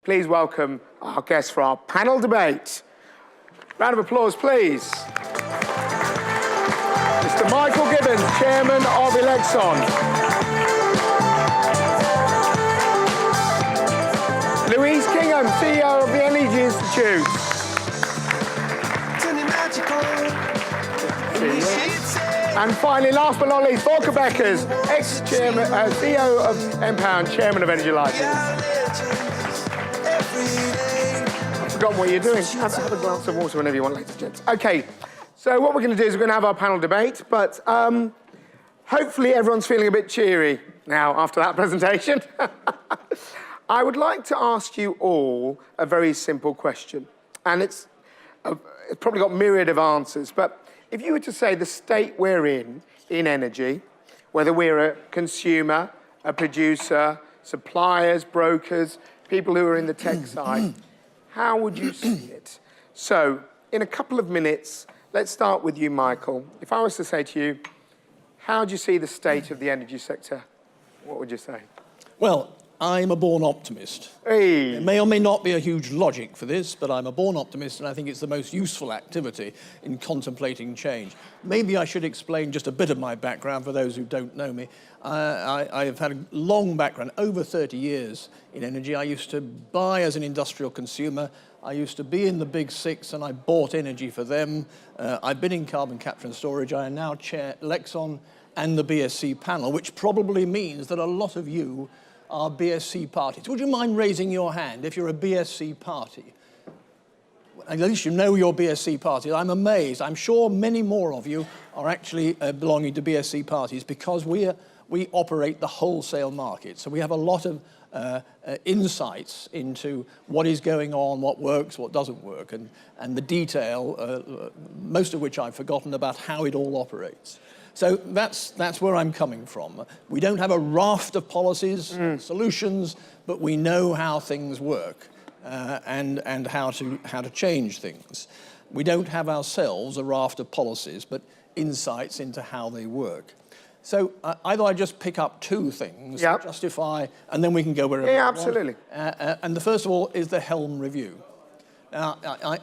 Please welcome our guests for our panel debate. Round of applause, please. Mr. Michael Gibbons, Chairman of Expo. Louise Kingham, CEO of the Energy Institute. And finally, last but not least, Volker Beckers, ex-chairman, CEO of Empower, Chairman of Energy Lighting. I've forgotten what you're doing. Have a glass of water whenever you want, ladies and gents. OK, so what we're going to do is we're going to have our panel debate, but hopefully everyone's feeling a bit cheery now after that presentation. I would like to ask you all a very simple question, and it's probably got myriad of answers, but if you were to say the state we're in energy, whether we're a consumer, a producer, suppliers, brokers, people who are in the tech side, how would you see it? So, in a couple of minutes, let's start with you, Michael. If I was to say to you, how do you see the state of the energy sector? What would you say? Well, I'm a born optimist. Hey. There may or may not be a huge logic for this, but I'm a born optimist, and I think it's the most useful activity in contemplating change. Maybe I should explain just a bit of my background for those who don't know me. I've had a long background, over 30 years in energy. I used to buy as an industrial consumer. I used to be in the big six, and I bought energy for them. I've been in carbon capture and storage. I now chair Lexon and the BSC panel, which probably means that a lot of you are BSC parties. Would you mind raising your hand if you're a BSC party? At least you know your BSC party. I'm amazed. I'm sure many more of you are actually belonging to BSC parties because we operate the wholesale market. So we have a lot of insights into what is going on, what works, what doesn't work, and the detail, most of which I've forgotten about how it all operates. So that's where I'm coming from. We don't have a raft of policies, solutions, but we know how things work and how to change things. We don't have ourselves a raft of policies, but insights into how they work. So either I just pick up two things, justify, and then we can go wherever. Yeah, absolutely. And the first of all is the Helm Review. Now,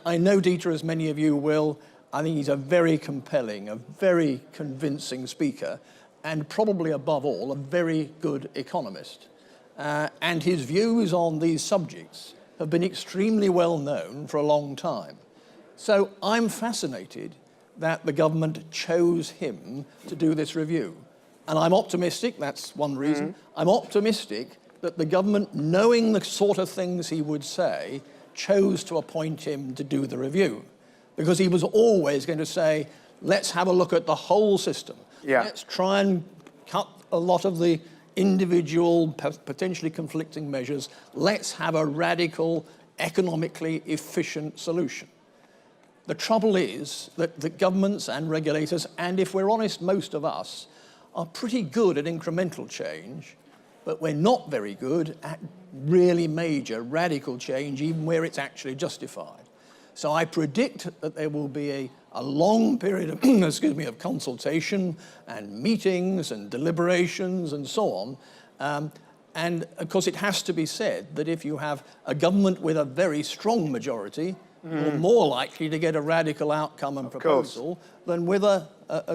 I know Dieter, as many of you will. I think he's a very compelling, a very convincing speaker, and probably above all, a very good economist. And his views on these subjects have been extremely well known for a long time. So I'm fascinated that the government chose him to do this review. And I'm optimistic, that's one reason. I'm optimistic that the government, knowing the sort of things he would say, chose to appoint him to do the review. Because he was always going to say, let's have a look at the whole system. Let's try and cut a lot of the individual, potentially conflicting measures. Let's have a radical, economically efficient solution. The trouble is that the governments and regulators, and if we're honest, most of us, are pretty good at incremental change, but we're not very good at really major, radical change, even where it's actually justified. So I predict that there will be a long period of, of consultation and meetings and deliberations and so on. And of course, it has to be said that if you have a government with a very strong majority, you're more likely to get a radical outcome and proposal than with a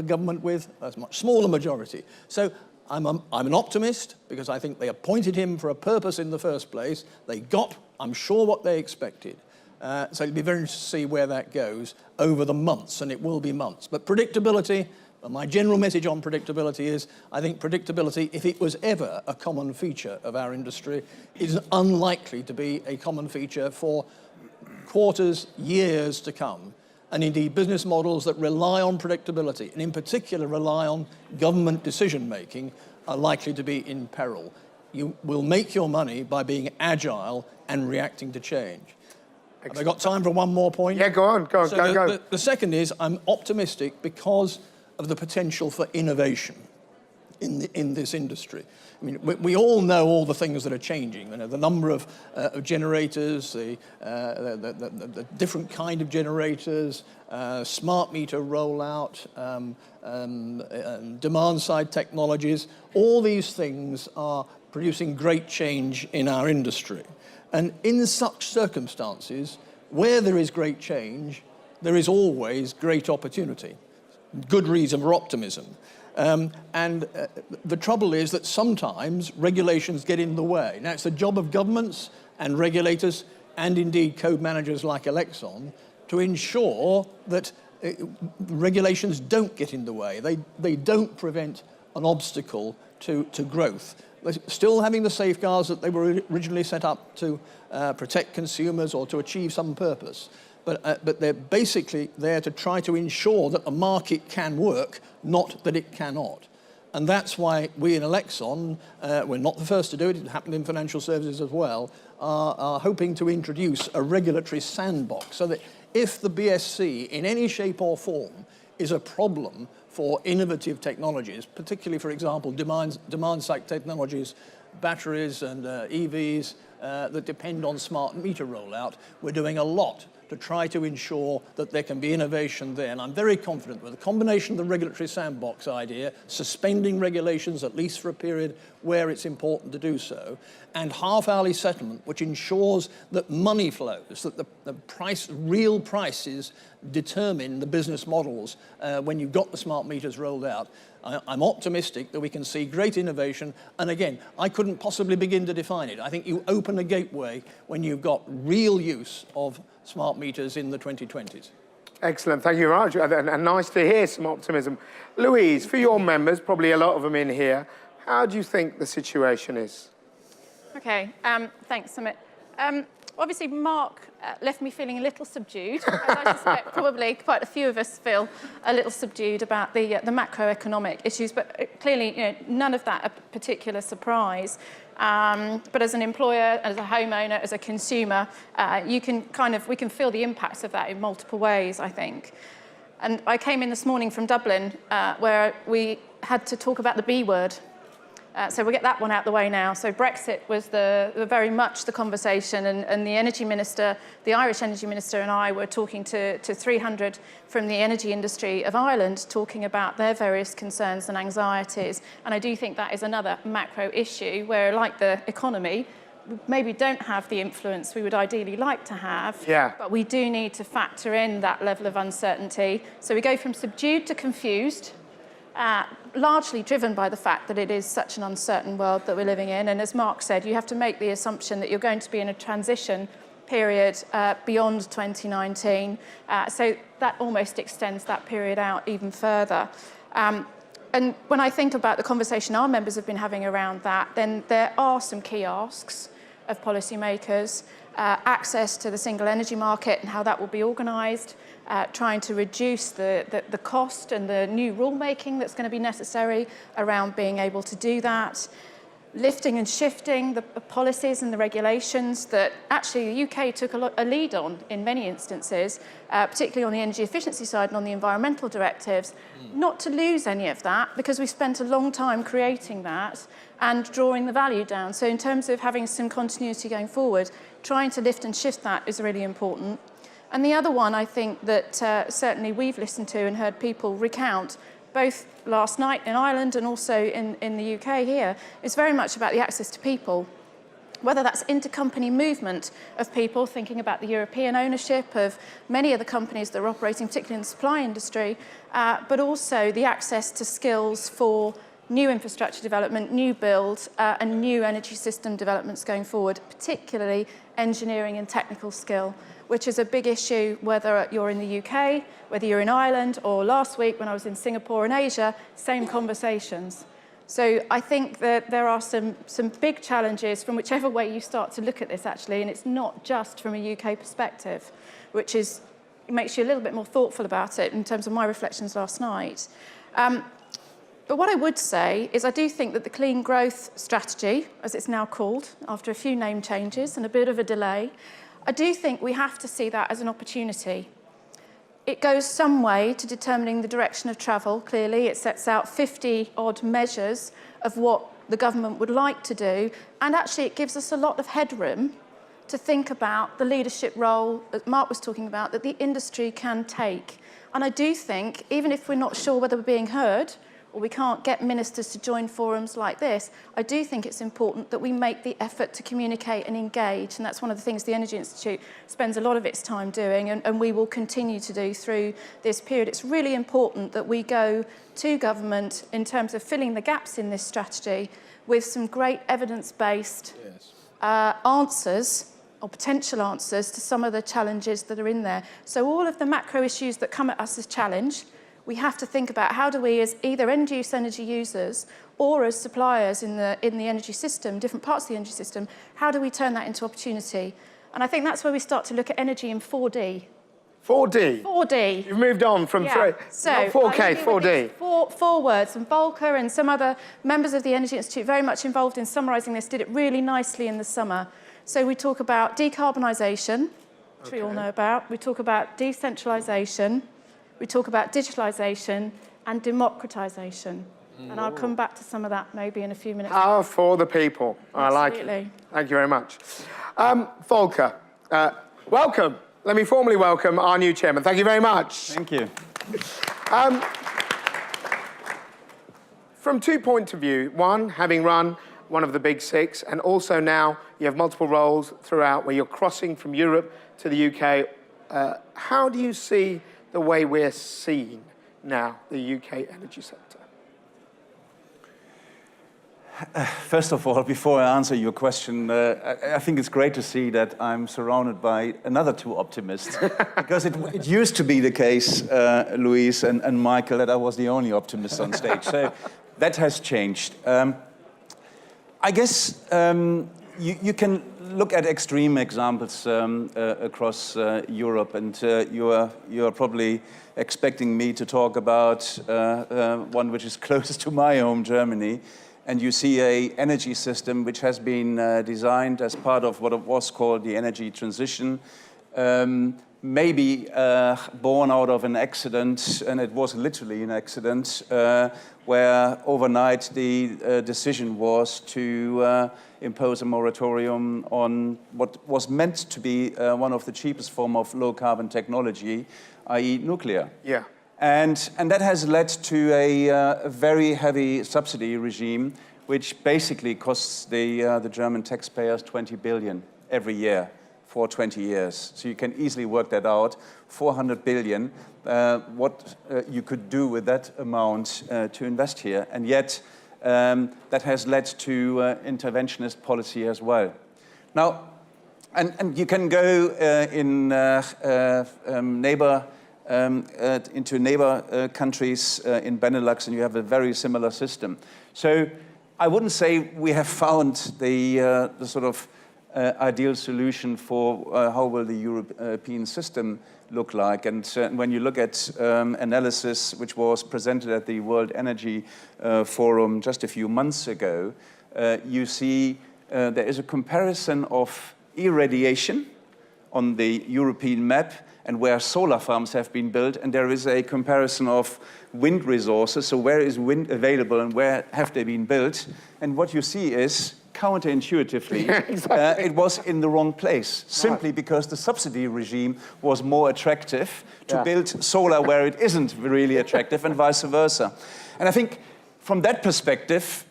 government with a much smaller majority. So I'm an optimist because I think they appointed him for a purpose in the first place. They got, I'm sure, what they expected. So it'll be very interesting to see where that goes over the months, and it will be months. But predictability, my general message on predictability is, I think predictability, if it was ever a common feature of our industry, is unlikely to be a common feature for quarters, years to come. And indeed, business models that rely on predictability, and in particular rely on government decision-making, are likely to be in peril. You will make your money by being agile and reacting to change. Have I got time for one more point? Yeah, go on, go. The second is I'm optimistic because of the potential for innovation in this industry. I mean, we all know all the things that are changing. You know, the number of generators, the different kind of generators, smart meter rollout, demand-side technologies. All these things are producing great change in our industry. And in such circumstances, where there is great change, there is always great opportunity. Good reason for optimism. The trouble is that sometimes regulations get in the way. Now, it's the job of governments and regulators and indeed code managers like Elexon to ensure that regulations don't get in the way. They don't prevent an obstacle to growth. They're still having the safeguards that they were originally set up to protect consumers or to achieve some purpose. But they're basically there to try to ensure that the market can work, not that it cannot. And that's why we in Elexon, we're not the first to do it, it happened in financial services as well, are hoping to introduce a regulatory sandbox so that if the BSC in any shape or form is a problem for innovative technologies, particularly, for example, demand-side technologies, batteries and EVs that depend on smart meter rollout, we're doing a lot to try to ensure that there can be innovation there. And I'm very confident with a combination of the regulatory sandbox idea, suspending regulations at least for a period where it's important to do so, and half-hourly settlement, which ensures that money flows, that the real prices determine the business models when you've got the smart meters rolled out. I'm optimistic that we can see great innovation. And again, I couldn't possibly begin to define it. I think you open a gateway when you've got real use of smart meters in the 2020s. Excellent, thank you very much. And nice to hear some optimism. Louise, for your members, probably a lot of them in here, how do you think the situation is? Okay, thanks, Sumit. Obviously, Mark left me feeling a little subdued, as I suspect probably quite a few of us feel a little subdued about the macroeconomic issues, but clearly, none of that a particular surprise. But as an employer, as a homeowner, as a consumer, we can feel the impacts of that in multiple ways, I think. And I came in this morning from Dublin, where we had to talk about the B word. So we'll get that one out the way now. So Brexit was very much the conversation, and the energy minister, the Irish energy minister, and I were talking to 300 from the energy industry of Ireland, talking about their various concerns and anxieties. And I do think that is another macro issue where, like the economy, we maybe don't have the influence we would ideally like to have, but we do need to factor in that level of uncertainty. So we go from subdued to confused, largely driven by the fact that it is such an uncertain world that we're living in. And as Mark said, you have to make the assumption that you're going to be in a transition period beyond 2019. So that almost extends that period out even further. And when I think about the conversation our members have been having around that, then there are some key asks of policymakers, access to the single energy market and how that will be organised, trying to reduce the cost and the new rulemaking that's going to be necessary around being able to do that, lifting and shifting the policies and the regulations that actually the UK took a lead on in many instances, particularly on the energy efficiency side and on the environmental directives, not to lose any of that because we spent a long time creating that and drawing the value down. So in terms of having some continuity going forward, trying to lift and shift that is really important. And the other one I think that certainly we've listened to and heard people recount, both last night in Ireland and also in the UK here, is very much about the access to people. Whether that's intercompany movement of people, thinking about the European ownership of many of the companies that are operating, particularly in the supply industry, but also the access to skills for new infrastructure development, new build, and new energy system developments going forward, particularly engineering and technical skill, which is a big issue whether you're in the UK, whether you're in Ireland, or last week when I was in Singapore and Asia, same conversations. So I think that there are some big challenges from whichever way you start to look at this, actually, and it's not just from a UK perspective, which makes you a little bit more thoughtful about it in terms of my reflections last night. But what I would say is I do think that the clean growth strategy, as it's now called, after a few name changes and a bit of a delay, I do think we have to see that as an opportunity. It goes some way to determining the direction of travel, clearly. It sets out 50-odd measures of what the government would like to do, and actually it gives us a lot of headroom to think about the leadership role that Mark was talking about, that the industry can take. And I do think, even if we're not sure whether we're being heard or we can't get ministers to join forums like this, I do think it's important that we make the effort to communicate and engage, and that's one of the things the Energy Institute spends a lot of its time doing, and we will continue to do through this period. It's really important that we go to government in terms of filling the gaps in this strategy with some great evidence-based answers or potential answers to some of the challenges that are in there. So all of the macro issues that come at us as challenge, we have to think about how do we, as either end-use energy users or as suppliers in the energy system, different parts of the energy system, how do we turn that into opportunity? And I think that's where we start to look at energy in 4D. 4D? 4D. You've moved on from Yeah. So, not 4K, 4D. Four words, and Volker and some other members of the Energy Institute very much involved in summarising this, did it really nicely in the summer. So we talk about decarbonisation, which we all know about. We talk about decentralisation. We talk about digitalisation and democratisation. And I'll come back to some of that maybe in a few minutes. Power for the people. I like it. Thank you very much. Volker, welcome. Let me formally welcome our new chairman. Thank you very much. Thank you. From 2 points of view, one, having run one of the big six, and also now you have multiple roles throughout where you're crossing from Europe to the UK. How do you see the way we're seeing now the UK energy sector? First of all, before I answer your question, I think it's great to see that I'm surrounded by another two optimists. Because it used to be the case, Louise and Michael, that I was the only optimist on stage. So that has changed. I guess you can look at extreme examples across Europe, and you are probably expecting me to talk about one which is closest to my home, Germany. And you see an energy system which has been designed as part of what was called the energy transition, maybe born out of an accident, and it was literally an accident, where overnight the decision was to impose a moratorium on what was meant to be one of the cheapest form of low-carbon technology, i.e. nuclear. Yeah. And that has led to a very heavy subsidy regime, which basically costs the German taxpayers 20 billion every year for 20 years. So you can easily work that out. 400 billion, what you could do with that amount to invest here. And yet, that has led to interventionist policy as well. Now, and you can go into neighbor countries in Benelux, and you have a very similar system. So I wouldn't say we have found the sort of ideal solution for how will the European system look like. And when you look at analysis which was presented at the World Energy Forum just a few months ago, you see there is a comparison of irradiation on the European map and where solar farms have been built, and there is a comparison of wind resources, so where is wind available and where have they been built, and what you see is, counterintuitively, exactly. It was in the wrong place, simply because the subsidy regime was more attractive to build solar where it isn't really attractive, and vice versa. And I think from that perspective,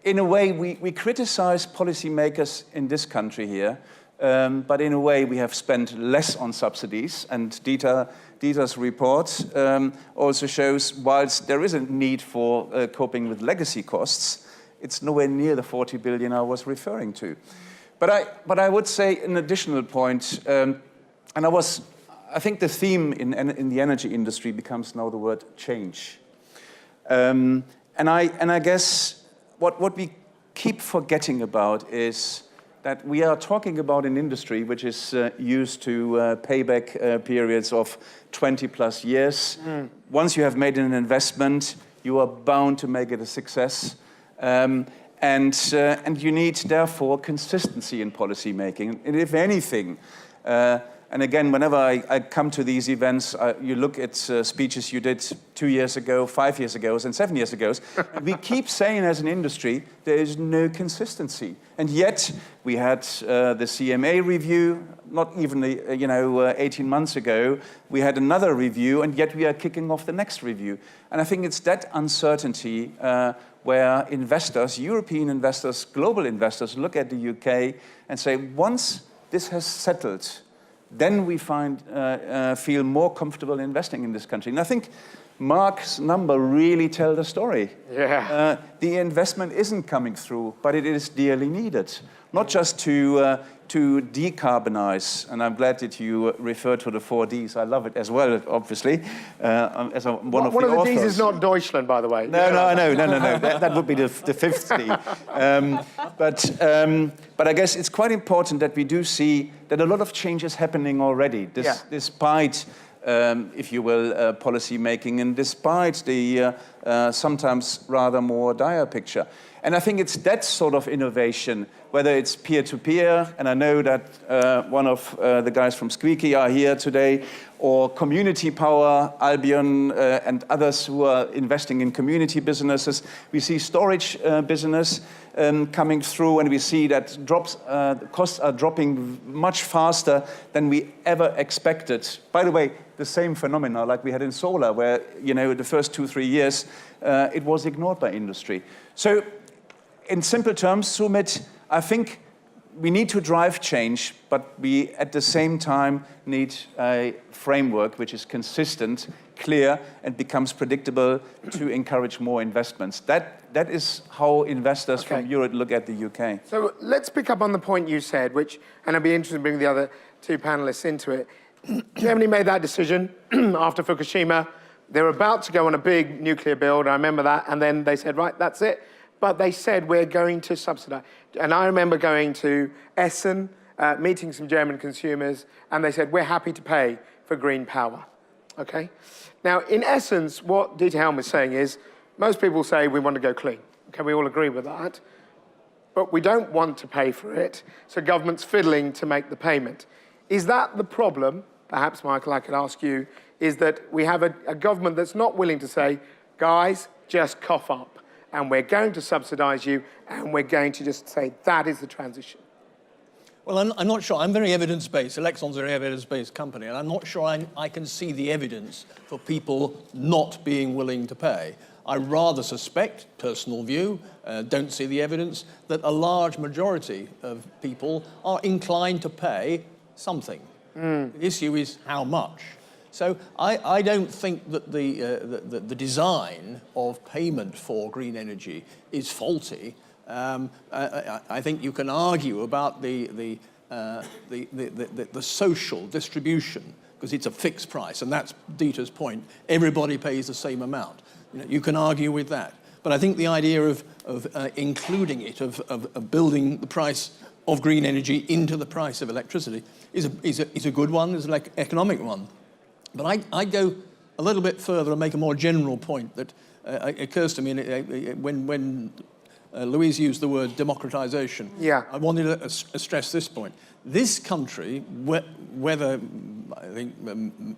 in a way, we criticize policymakers in this country here, but in a way, we have spent less on subsidies, and Dieter's report also shows, whilst there is a need for coping with legacy costs, it's nowhere near the 40 billion I was referring to. But I would say an additional point, and I think the theme in the energy industry becomes now the word change. And I guess what we keep forgetting about is that we are talking about an industry which is used to payback periods of 20 plus years. Once you have made an investment, you are bound to make it a success. And you need, therefore, consistency in policy making. And if anything, And again, whenever I come to these events, you look at speeches you did 2 years ago, 5 years ago, and 7 years ago, and we keep saying as an industry, there is no consistency. And yet, we had the CMA review, not even 18 months ago. We had another review, and yet we are kicking off the next review. And I think it's that uncertainty where investors, European investors, global investors, look at the UK and say, once this has settled, then we feel more comfortable investing in this country. And I think Mark's number really tell the story. Yeah. The investment isn't coming through, but it is dearly needed. Not just to decarbonize, and I'm glad that you referred to the 4Ds. I love it as well, obviously, as one of the authors. One of the Ds is not Deutschland, by the way. No. That would be the fifth D. But I guess it's quite important that we do see that a lot of change is happening already, despite, if you will, policy making, and despite the sometimes rather more dire picture. And I think it's that sort of innovation, whether it's peer-to-peer, and I know that one of the guys from Squeaky are here today, or community power, Albion and others who are investing in community businesses. We see storage business coming through, and we see that costs are dropping much faster than we ever expected. By the way, the same phenomena like we had in solar, where the first 2-3 years it was ignored by industry. So, in simple terms, Sumit, I think we need to drive change, but we at the same time need a framework which is consistent, clear, and becomes predictable to encourage more investments. That is how investors from Europe look at the UK. So let's pick up on the point you said, and I'd be interested in bringing the other two panelists into it. Germany made that decision after Fukushima. They were about to go on a big nuclear build, I remember that, and then they said, right, that's it. But they said, we're going to subsidize. And I remember going to Essen, meeting some German consumers, and they said, we're happy to pay for green power, okay? Now, in essence, what Dieter Helm is saying is, most people say we want to go clean. Okay, we all agree with that. But we don't want to pay for it, so government's fiddling to make the payment. Is that the problem? Perhaps, Michael, I could ask you, is that we have a government that's not willing to say, guys, just cough up, and we're going to subsidize you, and we're going to just say that is the transition. Well, I'm not sure. I'm very evidence-based. Elexon's a very evidence-based company, and I'm not sure I can see the evidence for people not being willing to pay. I rather suspect, personal view, don't see the evidence, that a large majority of people are inclined to pay something. The issue is how much. So I don't think that the design of payment for green energy is faulty. I think you can argue about the social distribution, because it's a fixed price, and that's Dieter's point. Everybody pays the same amount. You can argue with that. But I think the idea of including it, of building the price of green energy into the price of electricity is a good one, is an economic one. But I go a little bit further and make a more general point that occurs to me when Louise used the word democratization. Yeah. I wanted to stress this point. This country, whether I think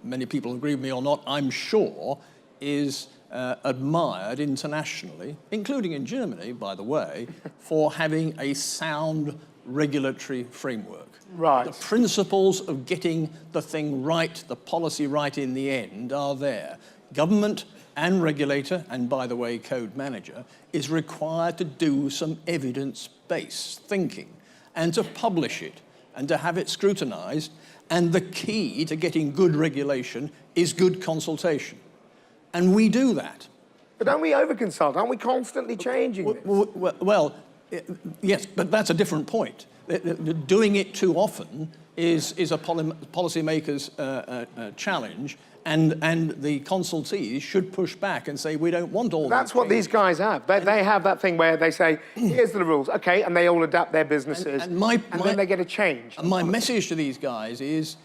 many people agree with me or not, I'm sure, is admired internationally, including in Germany, by the way, for having a sound regulatory framework. Right. The principles of getting the thing right, the policy right in the end, are there. Government and regulator, and by the way, code manager, is required to do some evidence-based thinking and to publish it and to have it scrutinized. And the key to getting good regulation is good consultation. And we do that. But don't we over-consult? Aren't we constantly changing this? Well, yes, but that's a different point. Doing it too often is a policymaker's challenge, and the consultees should push back and say, we don't want all that. That's what these guys have. They have that thing where they say, here's the rules, okay, and they all adapt their businesses, and then they get a change. And my message to these guys is,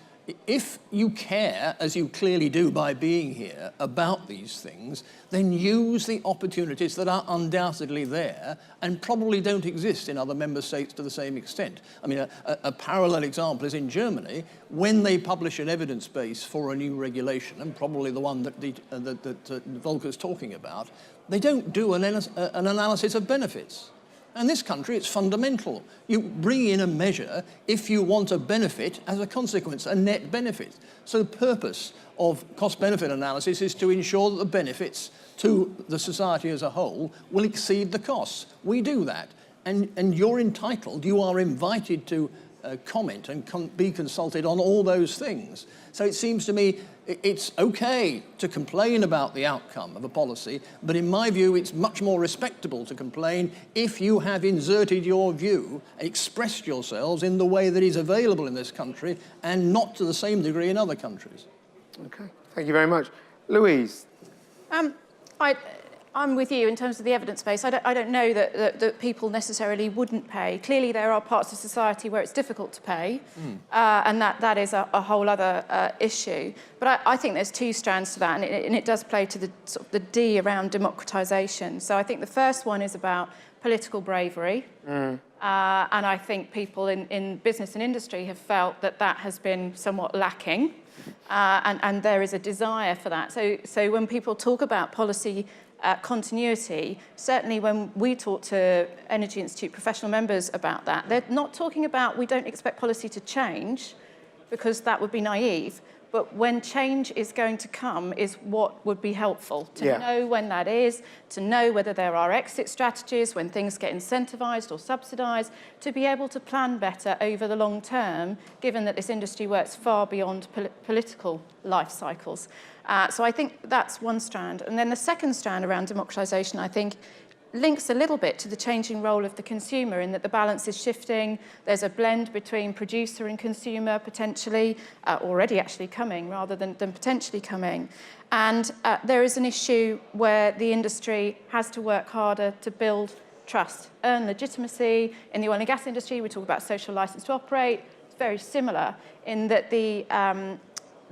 If you care, as you clearly do by being here, about these things, then use the opportunities that are undoubtedly there and probably don't exist in other member states to the same extent. I mean, a parallel example is in Germany, when they publish an evidence base for a new regulation, and probably the one that Volker's talking about, they don't do an analysis of benefits. In this country, it's fundamental. You bring in a measure if you want a benefit as a consequence, a net benefit. So the purpose of cost-benefit analysis is to ensure that the benefits to the society as a whole will exceed the costs. We do that. And you're entitled, you are invited to comment and be consulted on all those things. So it seems to me it's okay to complain about the outcome of a policy, but in my view, it's much more respectable to complain if you have inserted your view, expressed yourselves in the way that is available in this country and not to the same degree in other countries. Okay, thank you very much. Louise? I'm with you in terms of the evidence base. I don't know that people necessarily wouldn't pay. Clearly, there are parts of society where it's difficult to pay, and that is a whole other issue. But I think there's two strands to that, and it does play to the sort of the D around democratisation. So I think the first one is about political bravery, and I think people in business and industry have felt that has been somewhat lacking, and there is a desire for that. So when people talk about policy continuity, certainly when we talk to Energy Institute professional members about that, they're not talking about we don't expect policy to change, because that would be naive, but when change is going to come is what would be helpful, to know when that is, to know whether there are exit strategies, when things get incentivised or subsidised, to be able to plan better over the long term, given that this industry works far beyond political life cycles. So I think that's one strand. And then the second strand around democratisation, I think, links a little bit to the changing role of the consumer, in that the balance is shifting. There's a blend between producer and consumer, potentially, already actually coming rather than potentially coming. And there is an issue where the industry has to work harder to build trust, earn legitimacy. In the oil and gas industry, we talk about social licence to operate. It's very similar in that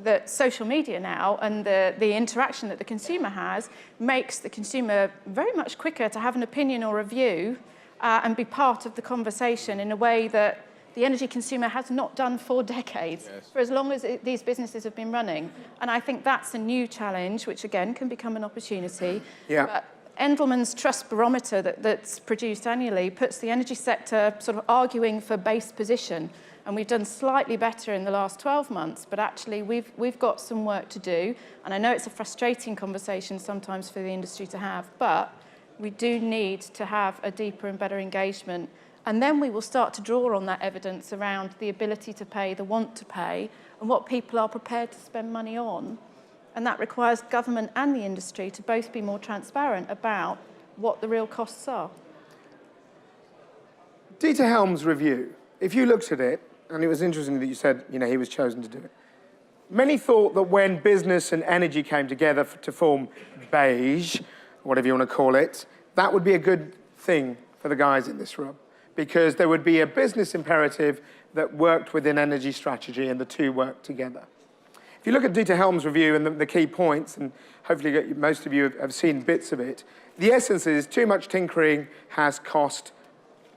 that social media now and the interaction that the consumer has makes the consumer very much quicker to have an opinion or a view and be part of the conversation in a way that the energy consumer has not done for decades, for as long as these businesses have been running. And I think that's a new challenge, which again can become an opportunity. But Endelman's Trust Barometer that's produced annually puts the energy sector sort of arguing for base position. And we've done slightly better in the last 12 months, but actually we've got some work to do. And I know it's a frustrating conversation sometimes for the industry to have, but we do need to have a deeper and better engagement. And then we will start to draw on that evidence around the ability to pay, the want to pay, and what people are prepared to spend money on. And that requires government and the industry to both be more transparent about what the real costs are. Dieter Helm's review, if you looked at it, and it was interesting that you said, he was chosen to do it. Many thought that when business and energy came together to form beige, whatever you want to call it, that would be a good thing for the guys in this room, because there would be a business imperative that worked within energy strategy and the two worked together. If you look at Dieter Helm's review and the key points, and hopefully most of you have seen bits of it, the essence is too much tinkering has cost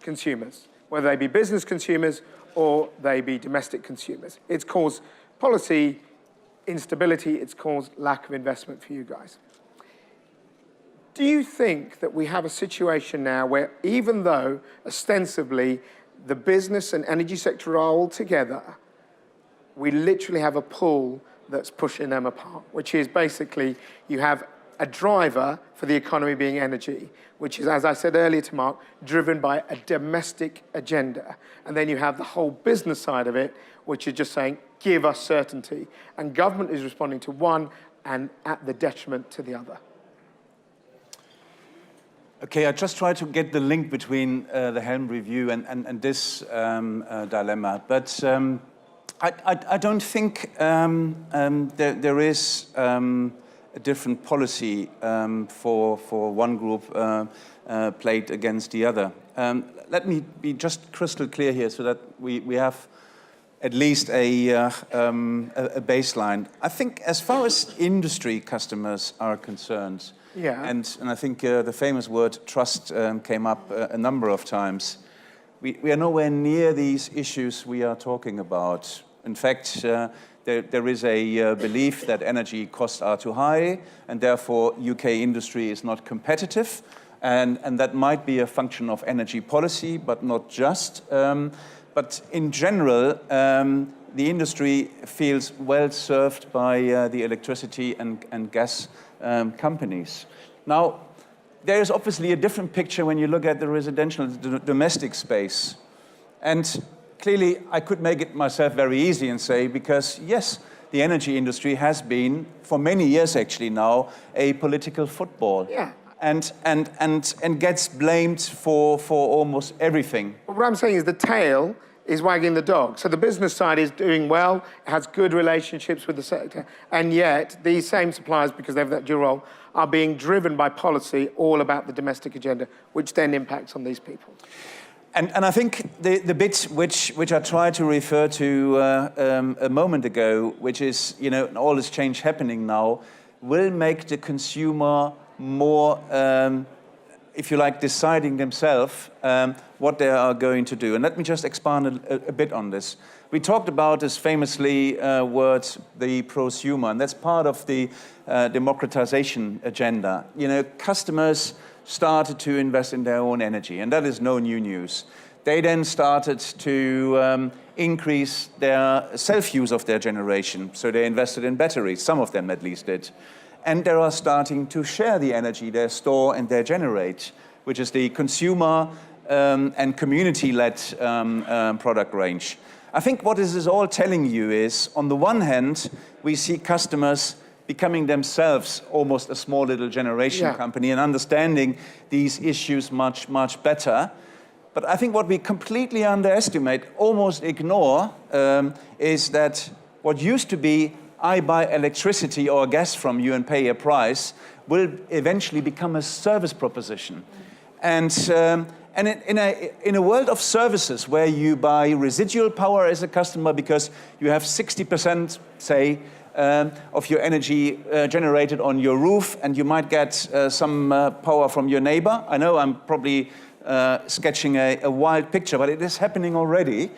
consumers, whether they be business consumers or they be domestic consumers. It's caused policy instability, it's caused lack of investment for you guys. Do you think that we have a situation now where, even though ostensibly the business and energy sector are all together, we literally have a pull that's pushing them apart, which is basically you have a driver for the economy being energy, which is, as I said earlier to Mark, driven by a domestic agenda. And then you have the whole business side of it, which is just saying, give us certainty. And government is responding to one and at the detriment to the other. Okay, I just try to get the link between the Helm review and this dilemma. But I don't think there is a different policy for one group played against the other. Let me be just crystal clear here so that we have at least a baseline. I think as far as industry customers are concerned, and I think the famous word trust came up a number of times, we are nowhere near these issues we are talking about. In fact, there is a belief that energy costs are too high, and therefore UK industry is not competitive, and that might be a function of energy policy, but not just. But in general, the industry feels well served by the electricity and gas companies. Now, there is obviously a different picture when you look at the residential domestic space. And clearly, I could make it myself very easy and say, because yes, the energy industry has been, for many years actually now, a political football. Yeah. And gets blamed for almost everything. Well, what I'm saying is the tail is wagging the dog. So the business side is doing well, it has good relationships with the sector, and yet these same suppliers, because they have that dual role, are being driven by policy all about the domestic agenda, which then impacts on these people. And I think the bit which I tried to refer to a moment ago, which is, you know, all this change happening now, will make the consumer more, if you like, deciding themselves what they are going to do. And let me just expand a bit on this. We talked about this famously word, the prosumer, and that's part of the democratization agenda. You know, customers started to invest in their own energy, and that is no new news. They then started to increase their self-use of their generation, so they invested in batteries, some of them at least did. And they are starting to share the energy they store and they generate, which is the consumer and community-led product range. I think what this is all telling you is, on the one hand, we see customers becoming themselves almost a small little generation company and understanding these issues much, much better. But I think what we completely underestimate, almost ignore, is that what used to be, I buy electricity or gas from you and pay a price, will eventually become a service proposition. And in a world of services where you buy residual power as a customer because you have 60%, say, of your energy generated on your roof, and you might get some power from your neighbor. I know I'm probably sketching a wild picture, but it is happening already.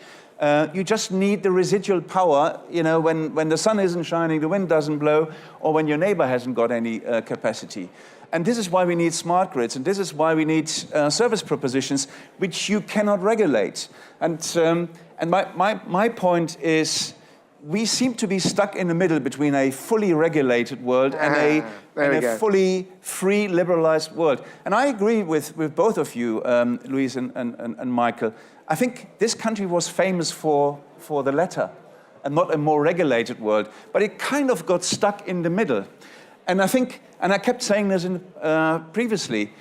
You just need the residual power, you know, when the sun isn't shining, the wind doesn't blow, or when your neighbor hasn't got any capacity. And this is why we need smart grids, and this is why we need service propositions which you cannot regulate. And my point is, we seem to be stuck in the middle between a fully regulated world and a fully free, liberalized world. And I agree with both of you, Louise and Michael. I think this country was famous for the latter and not a more regulated world. But it kind of got stuck in the middle. And I think, and I kept saying this previously,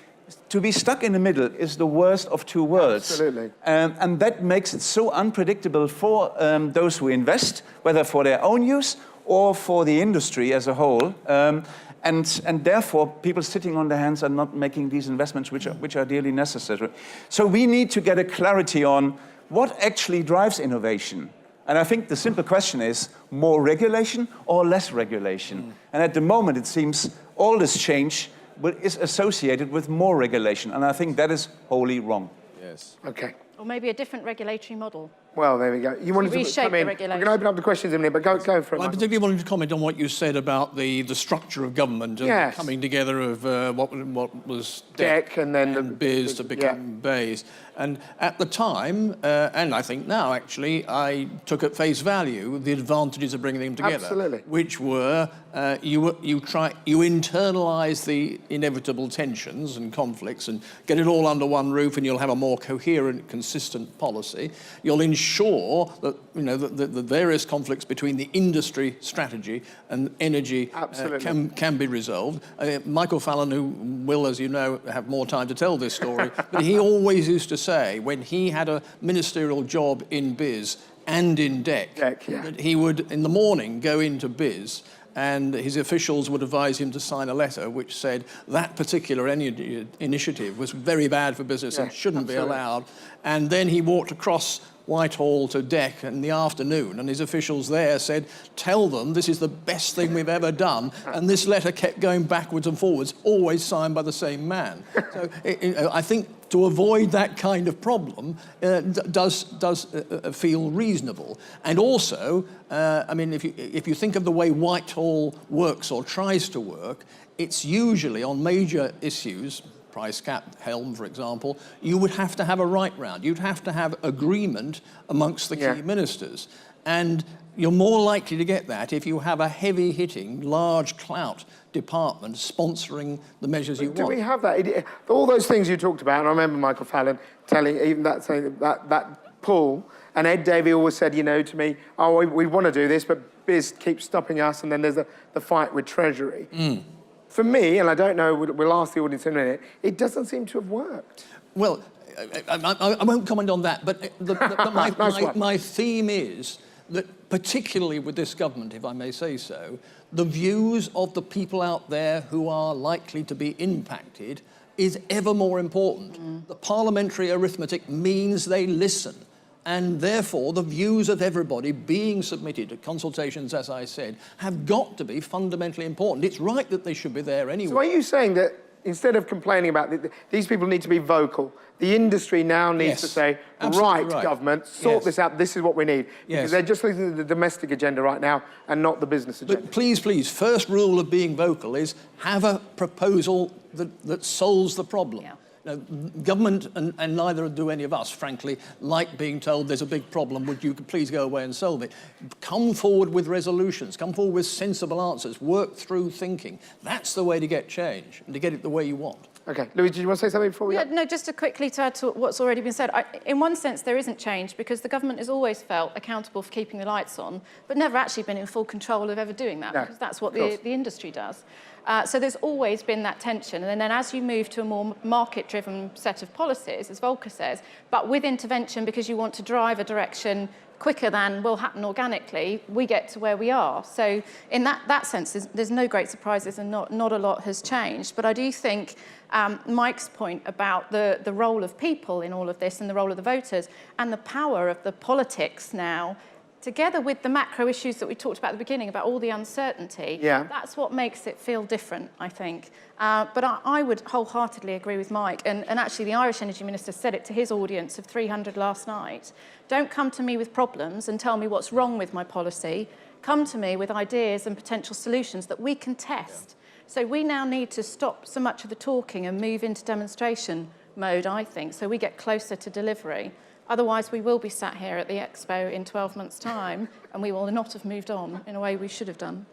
to be stuck in the middle is the worst of two worlds. Absolutely. And that makes it so unpredictable for those who invest, whether for their own use or for the industry as a whole. And therefore, people sitting on their hands are not making these investments which are dearly necessary. So we need to get a clarity on what actually drives innovation. And I think the simple question is, more regulation or less regulation? And at the moment, it seems all this change is associated with more regulation, and I think that is wholly wrong. Yes. Okay. Or maybe a different regulatory model. Well, there we go. You wanted to reshape come in. the We're regulation. going to open up the questions in a minute, but go for it. Well, I particularly wanted to comment on what you said about the structure of government and the coming together of what was DEC and then BIS to become BEIS. And at the time, and I think now actually, I took at face value the advantages of bringing them together. Absolutely. Which were you internalise the inevitable tensions and conflicts and get it all under one roof, and you'll have a more coherent, consistent policy. You'll ensure that the various conflicts between the industry strategy and energy can be resolved. Michael Fallon, who will, as you know, have more time to tell this story, but he always used to say, when he had a ministerial job in BIS and in DEC, that he would, in the morning, go into BIS and his officials would advise him to sign a letter which said that particular initiative was very bad for business and shouldn't be allowed. And then he walked across Whitehall to DEC in the afternoon, and his officials there said, tell them this is the best thing we've ever done. And this letter kept going backwards and forwards, always signed by the same man. So I think to avoid that kind of problem does feel reasonable. And also, I mean, if you think of the way Whitehall works or tries to work, it's usually on major issues, price cap, Helm, for example, you would have to have a right round. You'd have to have agreement amongst the key ministers. And you're more likely to get that if you have a heavy-hitting, large clout department sponsoring the measures you want. Do we have that? All those things you talked about, and I remember Michael Fallon telling, even that, saying that pull, and Ed Davey always said, you know, to me, oh, we want to do this, but Biz keeps stopping us, and then there's the fight with Treasury. For me, and I don't know, we'll ask the audience in a minute, it doesn't seem to have worked. Well, I won't comment on that, but my theme is that, particularly with this government, if I may say so, the views of the people out there who are likely to be impacted is ever more important. The parliamentary arithmetic means they listen. And therefore, the views of everybody being submitted to consultations, as I said, have got to be fundamentally important. It's right that they should be there anyway. So are you saying that instead of complaining about these people need to be vocal, the industry now needs to say, right, government, sort this out, this is what we need? Because they're just listening to the domestic agenda right now and not the business agenda. But please, first rule of being vocal is have a proposal that solves the problem. Now, government, and neither do any of us, frankly, like being told there's a big problem, would you please go away and solve it? Come forward with resolutions, come forward with sensible answers, work through thinking. That's the way to get change and to get it the way you want. OK. Louise, did you want to say something before we... No, just to quickly add to what's already been said. In one sense, there isn't change because the government has always felt accountable for keeping the lights on, but never actually been in full control of ever doing that, because that's what the industry does. So there's always been that tension. And then as you move to a more market-driven set of policies, as Volker says, but with intervention because you want to drive a direction quicker than will happen organically, we get to where we are. So in that sense, there's no great surprises and not a lot has changed. But I do think Mike's point about the role of people in all of this and the role of the voters and the power of the politics now, together with the macro issues that we talked about at the beginning, about all the uncertainty, that's what makes it feel different, I think. But I would wholeheartedly agree with Mike. And actually, the Irish Energy Minister said it to his audience of 300 last night. Don't come to me with problems and tell me what's wrong with my policy. Come to me with ideas and potential solutions that we can test. So we now need to stop so much of the talking and move into demonstration mode, I think, so we get closer to delivery. Otherwise, we will be sat here at the Expo in 12 months' time, and we will not have moved on in a way we should have done.